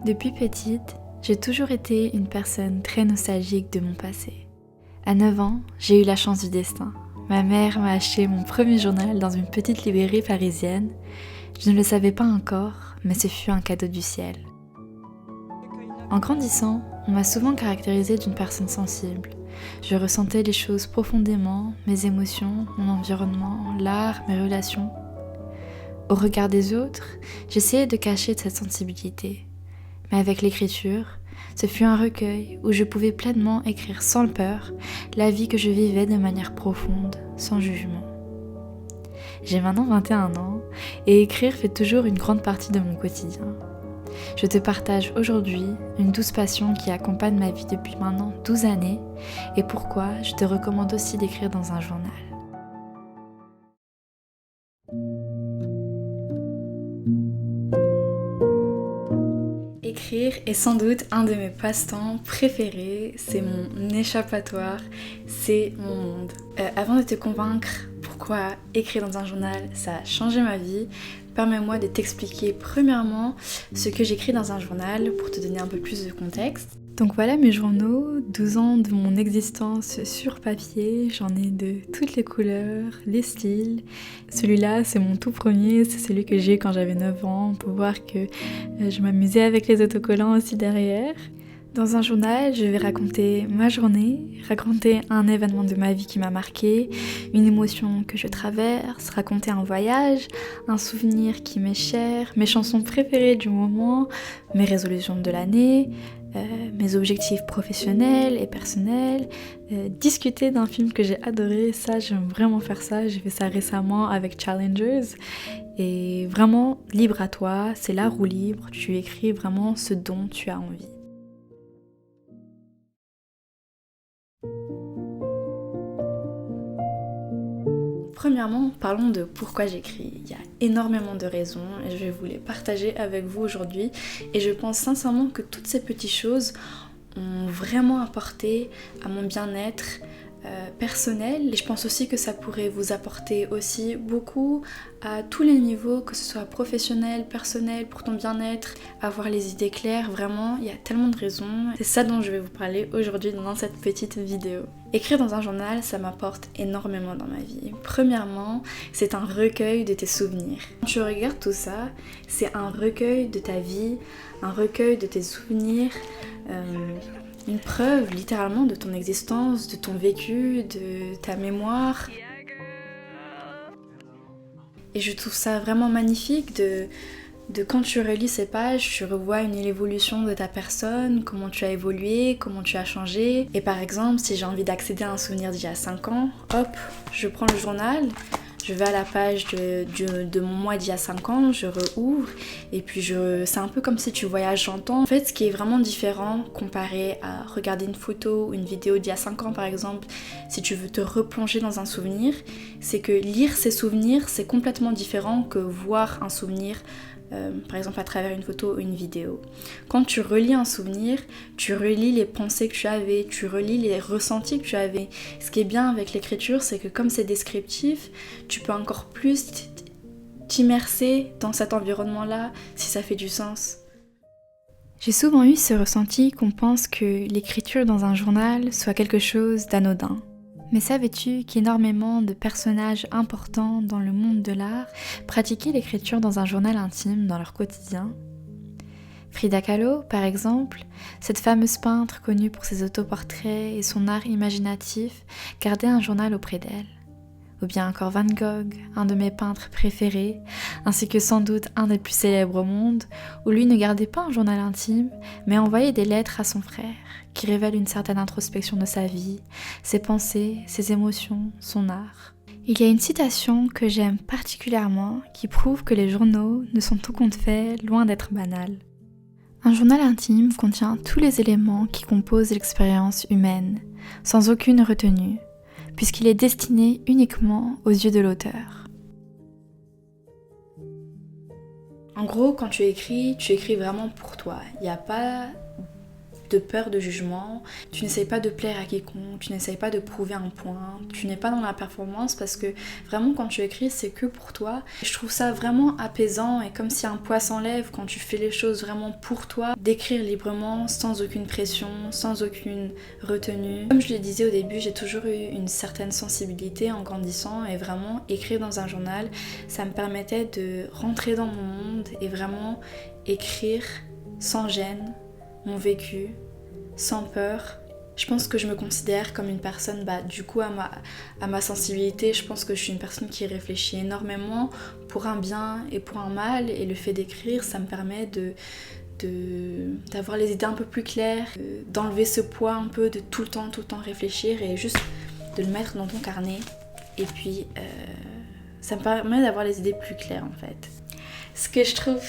Depuis petite, j'ai toujours été une personne très nostalgique de mon passé. À 9 ans, j'ai eu la chance du destin. Ma mère m'a acheté mon premier journal dans une petite librairie parisienne. Je ne le savais pas encore, mais ce fut un cadeau du ciel. En grandissant, on m'a souvent caractérisée d'une personne sensible. Je ressentais les choses profondément, mes émotions, mon environnement, l'art, mes relations. Au regard des autres, j'essayais de cacher cette sensibilité. Mais avec l'écriture, ce fut un recueil où je pouvais pleinement écrire sans peur la vie que je vivais de manière profonde, sans jugement. J'ai maintenant 21 ans et écrire fait toujours une grande partie de mon quotidien. Je te partage aujourd'hui une douce passion qui accompagne ma vie depuis maintenant 12 années et pourquoi je te recommande aussi d'écrire dans un journal. Écrire est sans doute un de mes passe-temps préférés, c'est mon échappatoire, c'est mon monde. Avant de te convaincre pourquoi écrire dans un journal ça a changé ma vie, permets-moi de t'expliquer premièrement ce que j'écris dans un journal pour te donner un peu plus de contexte. Donc voilà mes journaux, 12 ans de mon existence sur papier, j'en ai de toutes les couleurs, les styles. Celui-là c'est mon tout premier, c'est celui que j'ai quand j'avais 9 ans, on peut voir que je m'amusais avec les autocollants aussi derrière. Dans un journal, je vais raconter ma journée, raconter un événement de ma vie qui m'a marqué, une émotion que je traverse, raconter un voyage, un souvenir qui m'est cher, mes chansons préférées du moment, mes résolutions de l'année, mes objectifs professionnels et personnels, discuter d'un film que j'ai adoré, ça j'aime vraiment faire ça, j'ai fait ça récemment avec Challengers et vraiment libre à toi, c'est la roue libre, tu écris vraiment ce dont tu as envie. Premièrement, parlons de pourquoi j'écris. Il y a énormément de raisons et je vais vous les partager avec vous aujourd'hui. Et je pense sincèrement que toutes ces petites choses ont vraiment apporté à mon bien-être personnel. Et je pense aussi que ça pourrait vous apporter aussi beaucoup à tous les niveaux, que ce soit professionnel, personnel, pour ton bien-être, avoir les idées claires. Vraiment, il y a tellement de raisons. C'est ça dont je vais vous parler aujourd'hui dans cette petite vidéo. Écrire dans un journal, ça m'apporte énormément dans ma vie. Premièrement, c'est un recueil de tes souvenirs. Quand tu regardes tout ça, c'est un recueil de ta vie, un recueil de tes souvenirs, une preuve littéralement de ton existence, de ton vécu, de ta mémoire. Et je trouve ça vraiment magnifique de quand tu relis ces pages, tu revois une évolution de ta personne, comment tu as évolué, comment tu as changé. Et par exemple, si j'ai envie d'accéder à un souvenir d'il y a 5 ans, hop, je prends le journal, je vais à la page de mon mois d'il y a 5 ans, je rouvre et puis c'est un peu comme si tu voyages dans le temps. En fait, ce qui est vraiment différent comparé à regarder une photo ou une vidéo d'il y a 5 ans par exemple, si tu veux te replonger dans un souvenir, c'est que lire ces souvenirs, c'est complètement différent que voir un souvenir par exemple à travers une photo ou une vidéo. Quand tu relis un souvenir, tu relis les pensées que tu avais, tu relis les ressentis que tu avais. Ce qui est bien avec l'écriture, c'est que comme c'est descriptif, tu peux encore plus t'immerser dans cet environnement-là, si ça fait du sens. J'ai souvent eu ce ressenti qu'on pense que l'écriture dans un journal soit quelque chose d'anodin. Mais savais-tu qu'énormément de personnages importants dans le monde de l'art pratiquaient l'écriture dans un journal intime dans leur quotidien ? Frida Kahlo, par exemple, cette fameuse peintre connue pour ses autoportraits et son art imaginatif, gardait un journal auprès d'elle. Ou bien encore Van Gogh, un de mes peintres préférés, ainsi que sans doute un des plus célèbres au monde, où lui ne gardait pas un journal intime, mais envoyait des lettres à son frère, qui révèlent une certaine introspection de sa vie, ses pensées, ses émotions, son art. Il y a une citation que j'aime particulièrement qui prouve que les journaux ne sont au compte fait loin d'être banals. Un journal intime contient tous les éléments qui composent l'expérience humaine, sans aucune retenue, puisqu'il est destiné uniquement aux yeux de l'auteur. En gros, quand tu écris vraiment pour toi. Il n'y a pas de peur de jugement, tu n'essayes pas de plaire à quiconque, tu n'essayes pas de prouver un point, tu n'es pas dans la performance parce que vraiment quand tu écris c'est que pour toi. Et je trouve ça vraiment apaisant et comme si un poids s'enlève quand tu fais les choses vraiment pour toi, d'écrire librement sans aucune pression, sans aucune retenue. Comme je le disais au début, j'ai toujours eu une certaine sensibilité en grandissant et vraiment écrire dans un journal, ça me permettait de rentrer dans mon monde et vraiment écrire sans gêne mon vécu, sans peur. Je pense que je me considère comme une personne, du coup à ma sensibilité, je pense que je suis une personne qui réfléchit énormément pour un bien et pour un mal, et le fait d'écrire, ça me permet d'avoir les idées un peu plus claires, d'enlever ce poids un peu de tout le temps réfléchir et juste de le mettre dans ton carnet. Et puis ça me permet d'avoir les idées plus claires en fait. Ce que je trouve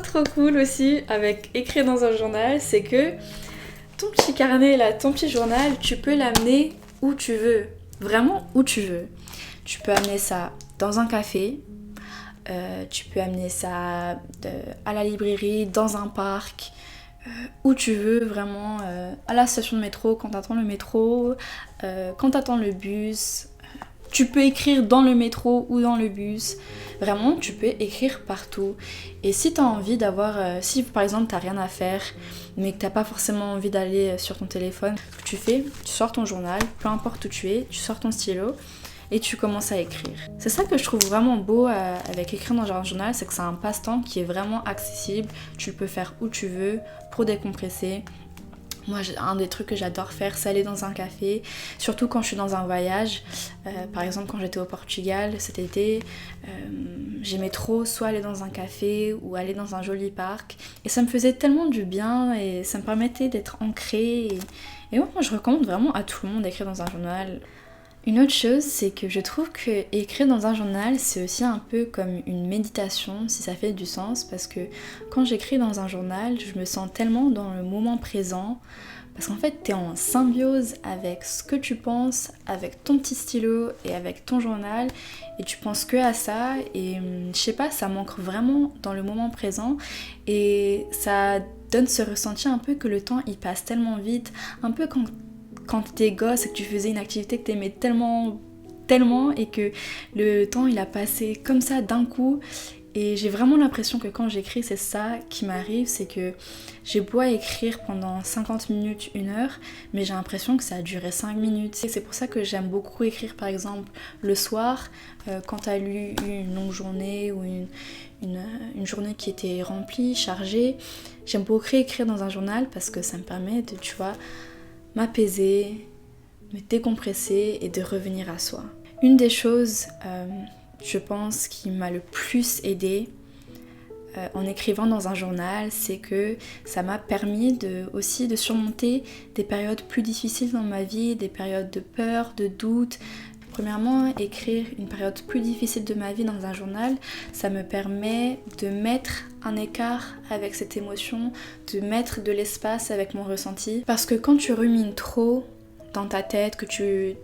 trop cool aussi avec écrire dans un journal, c'est que ton petit carnet là, ton petit journal, tu peux l'amener où tu veux, vraiment où tu veux. Tu peux amener ça dans un café, tu peux amener ça à la librairie, dans un parc, où tu veux, vraiment, à la station de métro, quand t'attends le métro, quand t'attends le bus. Tu peux écrire dans le métro ou dans le bus. Vraiment, tu peux écrire partout. Et si t'as envie d'avoir... si par exemple t'as rien à faire, mais que t'as pas forcément envie d'aller sur ton téléphone, ce que tu fais, tu sors ton journal, peu importe où tu es, tu sors ton stylo et tu commences à écrire. C'est ça que je trouve vraiment beau avec écrire dans un journal, c'est que c'est un passe-temps qui est vraiment accessible. Tu le peux faire où tu veux pour décompresser. Moi, un des trucs que j'adore faire, c'est aller dans un café, surtout quand je suis dans un voyage. Par exemple, quand j'étais au Portugal cet été, j'aimais trop soit aller dans un café ou aller dans un joli parc. Et ça me faisait tellement du bien et ça me permettait d'être ancrée. Et moi, je recommande vraiment à tout le monde d'écrire dans un journal. Une autre chose, c'est que je trouve que écrire dans un journal, c'est aussi un peu comme une méditation, si ça fait du sens, parce que quand j'écris dans un journal, je me sens tellement dans le moment présent, parce qu'en fait, t'es en symbiose avec ce que tu penses, avec ton petit stylo et avec ton journal, et tu penses que à ça, et je sais pas, ça m'ancre vraiment dans le moment présent, et ça donne ce ressenti un peu que le temps il passe tellement vite, un peu quand t'étais gosse et que tu faisais une activité que t'aimais tellement et que le temps il a passé comme ça d'un coup. Et j'ai vraiment l'impression que quand j'écris, c'est ça qui m'arrive, c'est que j'ai beau écrire pendant 50 minutes, 1 heure, mais j'ai l'impression que ça a duré 5 minutes. Et c'est pour ça que j'aime beaucoup écrire par exemple le soir, quand t'as eu une longue journée ou une journée qui était remplie, chargée. J'aime beaucoup écrire dans un journal parce que ça me permet de, tu vois, m'apaiser, me décompresser et de revenir à soi. Une des choses, je pense, qui m'a le plus aidée en écrivant dans un journal, c'est que ça m'a permis aussi de surmonter des périodes plus difficiles dans ma vie, des périodes de peur, de doute. Premièrement, écrire une période plus difficile de ma vie dans un journal, ça me permet de mettre un écart avec cette émotion, de mettre de l'espace avec mon ressenti. Parce que quand tu rumines trop dans ta tête, que tu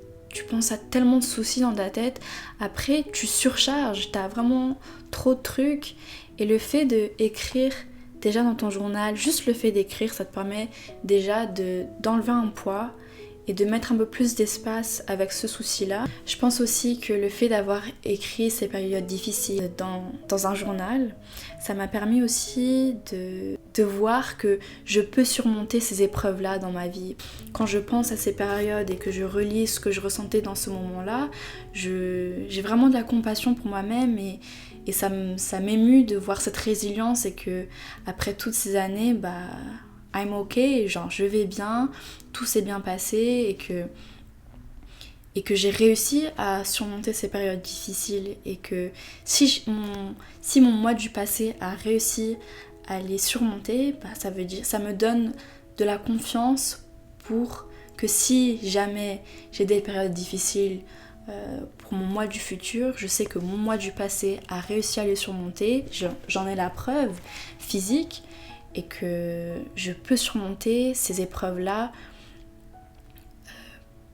penses à tellement de soucis dans ta tête, après tu surcharges, t'as vraiment trop de trucs. Et le fait d'écrire déjà dans ton journal, juste le fait d'écrire, ça te permet déjà d'enlever un poids et de mettre un peu plus d'espace avec ce souci-là. Je pense aussi que le fait d'avoir écrit ces périodes difficiles dans un journal, ça m'a permis aussi de voir que je peux surmonter ces épreuves-là dans ma vie. Quand je pense à ces périodes et que je relis ce que je ressentais dans ce moment-là, j'ai vraiment de la compassion pour moi-même et ça m'émue de voir cette résilience et que après toutes ces années, I'm okay, genre je vais bien, tout s'est bien passé et que j'ai réussi à surmonter ces périodes difficiles et que si mon moi du passé a réussi à les surmonter, ça veut dire, ça me donne de la confiance pour que si jamais j'ai des périodes difficiles pour mon moi du futur, je sais que mon moi du passé a réussi à les surmonter, j'en ai la preuve physique et que je peux surmonter ces épreuves-là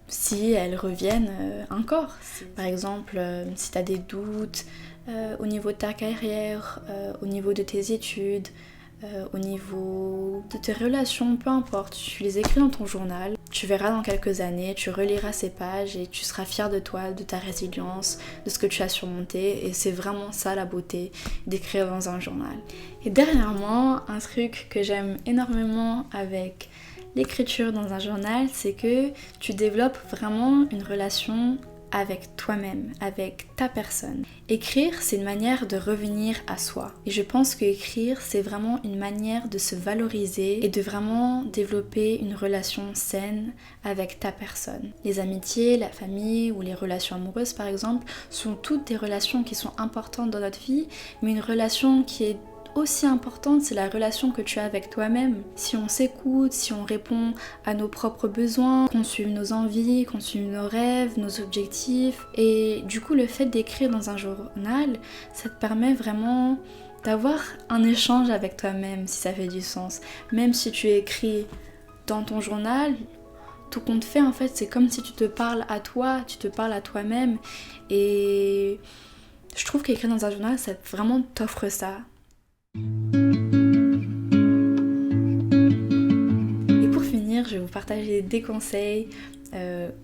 si elles reviennent encore. Par exemple, si tu as des doutes au niveau de ta carrière, au niveau de tes études, au niveau de tes relations, peu importe, tu les écris dans ton journal. Tu verras dans quelques années, tu reliras ces pages et tu seras fier de toi, de ta résilience, de ce que tu as surmonté. Et c'est vraiment ça la beauté d'écrire dans un journal. Et dernièrement, un truc que j'aime énormément avec l'écriture dans un journal, c'est que tu développes vraiment une relation avec toi-même, avec ta personne. Écrire, c'est une manière de revenir à soi. Et je pense que écrire, c'est vraiment une manière de se valoriser et de vraiment développer une relation saine avec ta personne. Les amitiés, la famille ou les relations amoureuses par exemple, sont toutes des relations qui sont importantes dans notre vie, mais une relation qui est aussi importante, c'est la relation que tu as avec toi-même. Si on s'écoute, si on répond à nos propres besoins, qu'on suive nos envies, qu'on suive nos rêves, nos objectifs. Et du coup, le fait d'écrire dans un journal, ça te permet vraiment d'avoir un échange avec toi-même, si ça fait du sens. Même si tu écris dans ton journal, tout compte fait, en fait, c'est comme si tu te parles à toi, tu te parles à toi-même. Et je trouve qu'écrire dans un journal, ça vraiment t'offre ça. Et pour finir, je vais vous partager des conseils.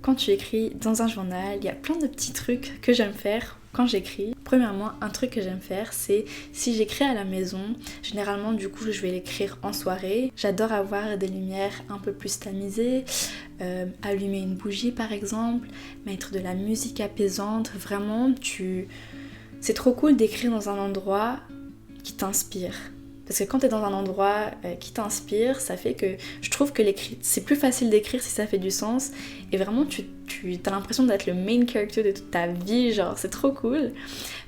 Quand tu écris dans un journal, il y a plein de petits trucs que j'aime faire quand j'écris. Premièrement, un truc que j'aime faire, c'est si j'écris à la maison, généralement du coup je vais l'écrire en soirée. J'adore avoir des lumières un peu plus tamisées, allumer une bougie par exemple, mettre de la musique apaisante. Vraiment, c'est trop cool d'écrire dans un endroit qui t'inspire. Parce que quand t'es dans un endroit qui t'inspire, ça fait que je trouve que c'est plus facile d'écrire si ça fait du sens. Et vraiment, tu as l'impression d'être le main character de toute ta vie, genre c'est trop cool.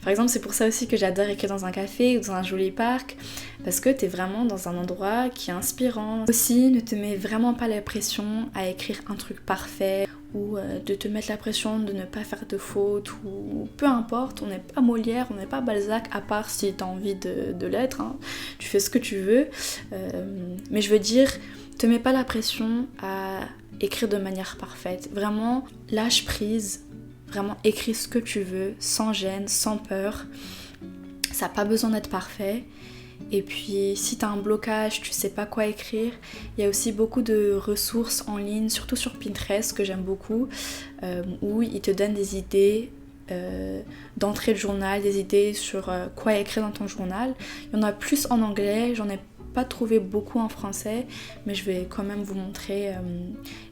Par exemple, c'est pour ça aussi que j'adore écrire dans un café ou dans un joli parc, parce que t'es vraiment dans un endroit qui est inspirant. Aussi, ne te mets vraiment pas la pression à écrire un truc parfait, ou de te mettre la pression de ne pas faire de fautes, ou peu importe, on n'est pas Molière, on n'est pas Balzac, à part si t'as envie de l'être, hein. Tu fais ce que tu veux, mais je veux dire, te mets pas la pression à écrire de manière parfaite. Vraiment, lâche prise, vraiment écris ce que tu veux, sans gêne, sans peur, ça n'a pas besoin d'être parfait. Et puis si t'as un blocage, tu sais pas quoi écrire, il y a aussi beaucoup de ressources en ligne, surtout sur Pinterest que j'aime beaucoup, où ils te donnent des idées d'entrée de journal, des idées sur quoi écrire dans ton journal. Il y en a plus en anglais, j'en ai pas trouvé beaucoup en français, mais je vais quand même vous montrer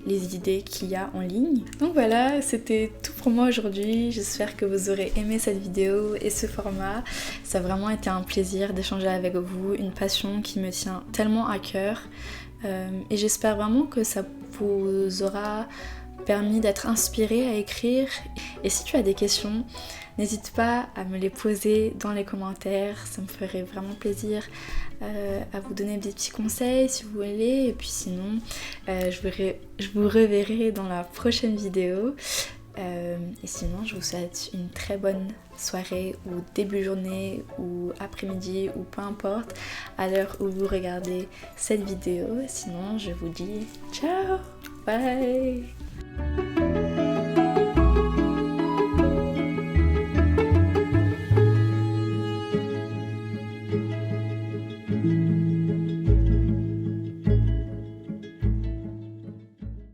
les idées qu'il y a en ligne. Donc voilà, c'était tout pour moi aujourd'hui. J'espère que vous aurez aimé cette vidéo et ce format. Ça a vraiment été un plaisir d'échanger avec vous, une passion qui me tient tellement à cœur. Et j'espère vraiment que ça vous aura permis d'être inspiré à écrire. Et si tu as des questions, n'hésite pas à me les poser dans les commentaires, ça me ferait vraiment plaisir à vous donner des petits conseils si vous voulez. Et puis sinon, je vous reverrai dans la prochaine vidéo. Et sinon, je vous souhaite une très bonne soirée ou début journée ou après-midi ou peu importe à l'heure où vous regardez cette vidéo. Sinon, je vous dis ciao, bye.